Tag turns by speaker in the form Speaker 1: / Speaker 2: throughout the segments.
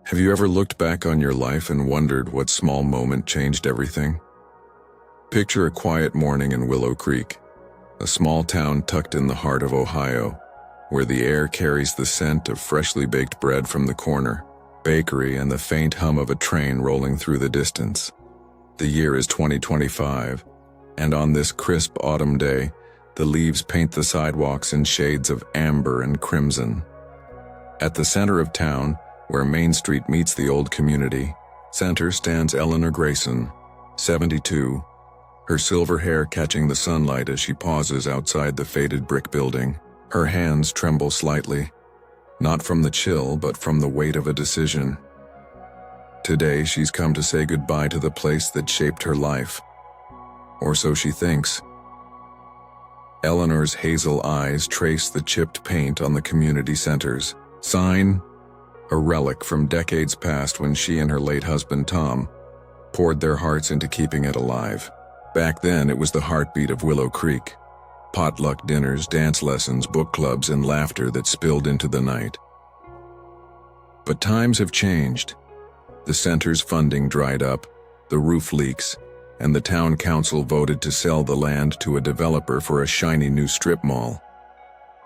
Speaker 1: Have you ever looked back on your life and wondered what small moment changed everything? Picture a quiet morning in Willow Creek, a small town tucked in the heart of Ohio, where the air carries the scent of freshly baked bread from the corner bakery and the faint hum of a train rolling through the distance. The year is 2025, and on this crisp autumn day, the leaves paint the sidewalks in shades of amber and crimson. At the center of town, where Main Street meets the old community center, stands Eleanor Grayson, 72, her silver hair catching the sunlight as she pauses outside the faded brick building. Her hands tremble slightly, not from the chill but from the weight of a decision. Today she's come to say goodbye to the place that shaped her life. Or so she thinks. Eleanor's hazel eyes trace the chipped paint on the community center's sign, a relic from decades past when she and her late husband Tom poured their hearts into keeping it alive. Back then it was the heartbeat of Willow Creek. Potluck dinners, dance lessons, book clubs, and laughter that spilled into the night. But times have changed. The center's funding dried up, the roof leaks, and the town council voted to sell the land to a developer for a shiny new strip mall.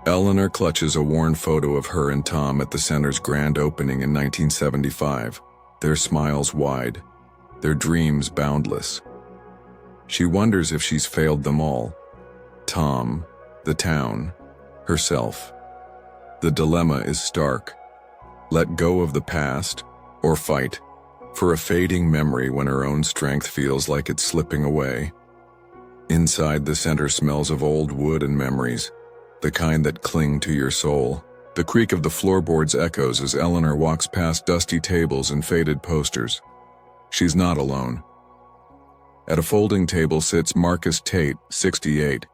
Speaker 1: Eleanor clutches a worn photo of her and Tom at the center's grand opening in 1975, their smiles wide, their dreams boundless. She wonders if she's failed them all. Tom, the town, herself. The dilemma is stark. Let go of the past, or fight for a fading memory when her own strength feels like it's slipping away. Inside the center smells of old wood and memories, the kind that cling to your soul. The creak of the floorboards echoes as Eleanor walks past dusty tables and faded posters. She's not alone. At a folding table sits Marcus Tate, 68,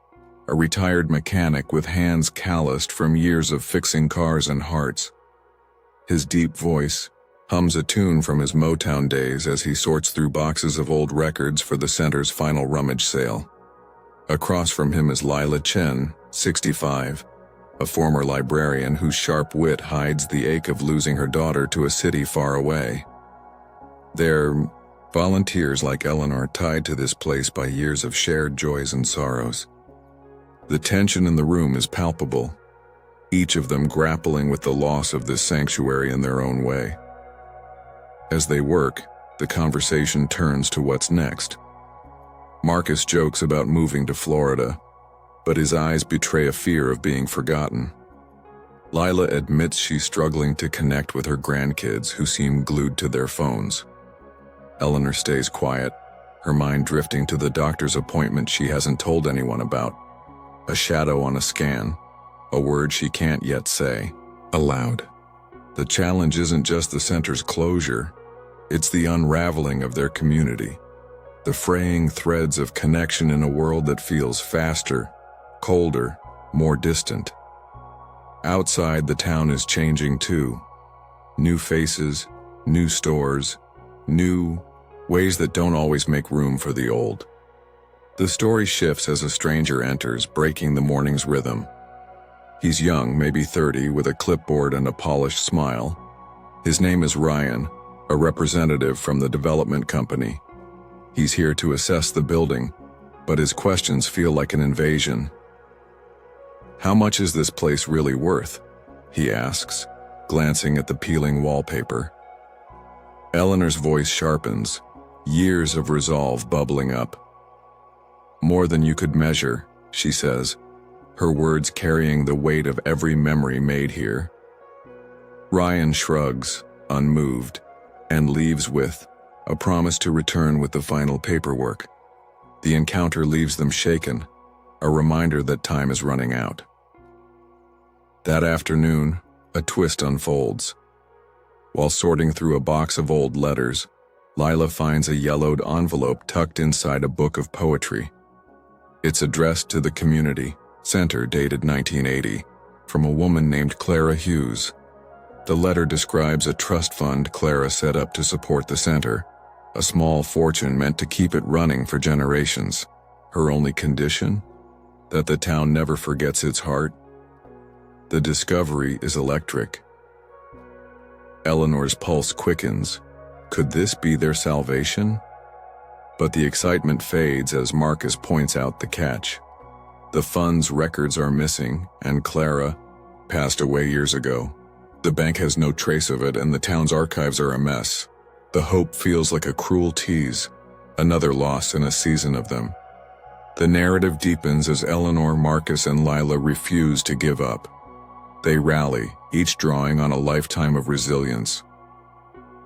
Speaker 1: a retired mechanic with hands calloused from years of fixing cars and hearts. His deep voice hums a tune from his Motown days as he sorts through boxes of old records for the center's final rummage sale. Across from him is Lila, 65, a former librarian whose sharp wit hides the ache of losing her daughter to a city far away. They're volunteers like Eleanor, tied to this place by years of shared joys and sorrows. The tension in the room is palpable, each of them grappling with the loss of this sanctuary in their own way. As they work, the conversation turns to what's next. Marcus jokes about moving to Florida, but his eyes betray a fear of being forgotten. Lila admits she's struggling to connect with her grandkids who seem glued to their phones. Eleanor stays quiet, her mind drifting to the doctor's appointment she hasn't told anyone about. A shadow on a scan, a word she can't yet say aloud. The challenge isn't just the center's closure, it's the unraveling of their community, the fraying threads of connection in a world that feels faster, colder, more distant. Outside, the town is changing too. New faces, new stores, new ways that don't always make room for the old. The story shifts as a stranger enters, breaking the morning's rhythm. He's young, maybe 30, with a clipboard and a polished smile. His name is Ryan, a representative from the development company. He's here to assess the building, but his questions feel like an invasion. "How much is this place really worth?" he asks, glancing at the peeling wallpaper. Eleanor's voice sharpens, years of resolve bubbling up. "More than you could measure," she says, her words carrying the weight of every memory made here. Ryan shrugs, unmoved, and leaves with a promise to return with the final paperwork. The encounter leaves them shaken, a reminder that time is running out. That afternoon, a twist unfolds. While sorting through a box of old letters, Lila finds a yellowed envelope tucked inside a book of poetry. It's addressed to the community center, dated 1980, from a woman named Clara Hughes. The letter describes a trust fund Clara set up to support the center, a small fortune meant to keep it running for generations. Her only condition? That the town never forgets its heart. The discovery is electric. Eleanor's pulse quickens. Could this be their salvation? But the excitement fades as Marcus points out the catch. The fund's records are missing, and Clara passed away years ago. The bank has no trace of it, and the town's archives are a mess. The hope feels like a cruel tease, another loss in a season of them. The narrative deepens as Eleanor, Marcus, and Lila refuse to give up. They rally, each drawing on a lifetime of resilience.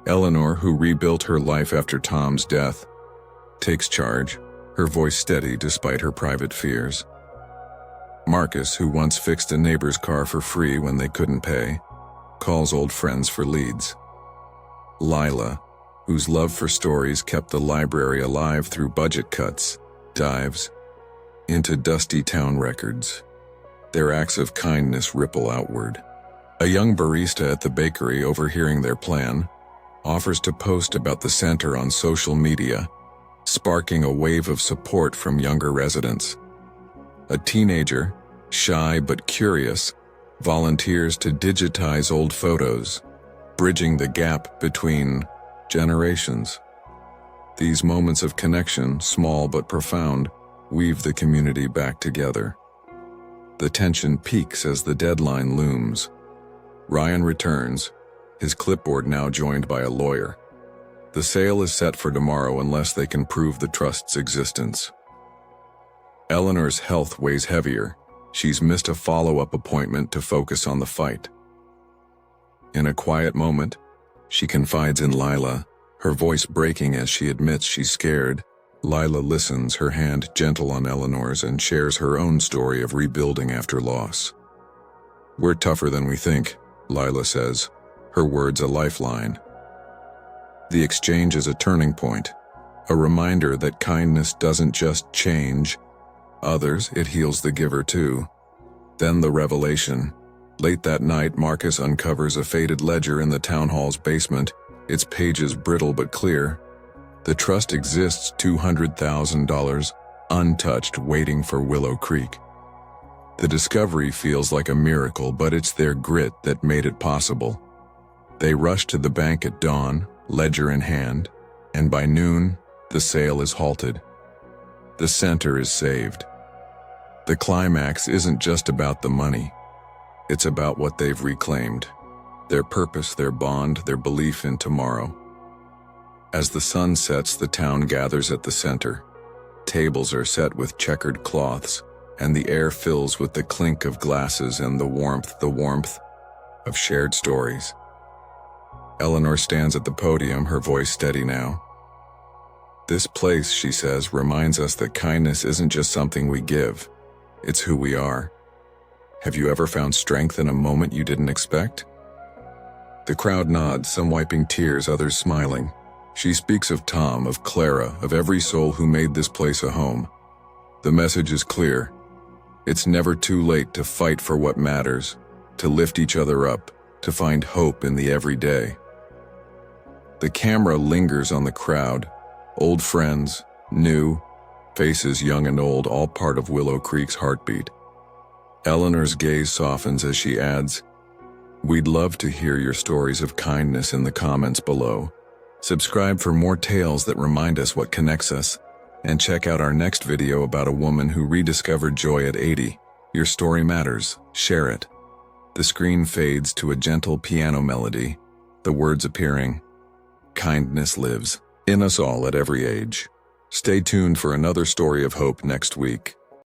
Speaker 1: Eleanor, who rebuilt her life after Tom's death, takes charge, her voice steady despite her private fears. Marcus, who once fixed a neighbor's car for free when they couldn't pay, calls old friends for leads. Lila, whose love for stories kept the library alive through budget cuts, dives into dusty town records. Their acts of kindness ripple outward. A young barista at the bakery, overhearing their plan, offers to post about the center on social media, sparking a wave of support from younger residents. A teenager, shy but curious, volunteers to digitize old photos, bridging the gap between generations. These moments of connection, small but profound, weave the community back together. The tension peaks as the deadline looms. Ryan returns, his clipboard now joined by a lawyer. The sale is set for tomorrow unless they can prove the trust's existence. Eleanor's health weighs heavier. She's missed a follow-up appointment to focus on the fight. In a quiet moment, she confides in Lila, her voice breaking as she admits she's scared. Lila listens, her hand gentle on Eleanor's, and shares her own story of rebuilding after loss. "We're tougher than we think," Lila says, her words a lifeline. The exchange is a turning point, a reminder that kindness doesn't just change others, it heals the giver too. Then the revelation. Late that night, Marcus uncovers a faded ledger in the town hall's basement, its pages brittle but clear. The trust exists, $200,000, untouched, waiting for Willow Creek. The discovery feels like a miracle, but it's their grit that made it possible. They rush to the bank at dawn, ledger in hand, and by noon, the sale is halted. The center is saved. The climax isn't just about the money. It's about what they've reclaimed. Their purpose, their bond, their belief in tomorrow. As the sun sets, the town gathers at the center. Tables are set with checkered cloths, and the air fills with the clink of glasses and the warmth of shared stories. Eleanor stands at the podium, her voice steady now. "This place," she says, "reminds us that kindness isn't just something we give. It's who we are. Have you ever found strength in a moment you didn't expect?" The crowd nods, some wiping tears, others smiling. She speaks of Tom, of Clara, of every soul who made this place a home. The message is clear. It's never too late to fight for what matters, to lift each other up, to find hope in the everyday. The camera lingers on the crowd, old friends, new, faces young and old, all part of Willow Creek's heartbeat. Eleanor's gaze softens as she adds, "We'd love to hear your stories of kindness in the comments below. Subscribe for more tales that remind us what connects us, and check out our next video about a woman who rediscovered joy at 80. Your story matters, share it." The screen fades to a gentle piano melody, the words appearing, "Kindness lives in us all at every age." Stay tuned for another story of hope next week.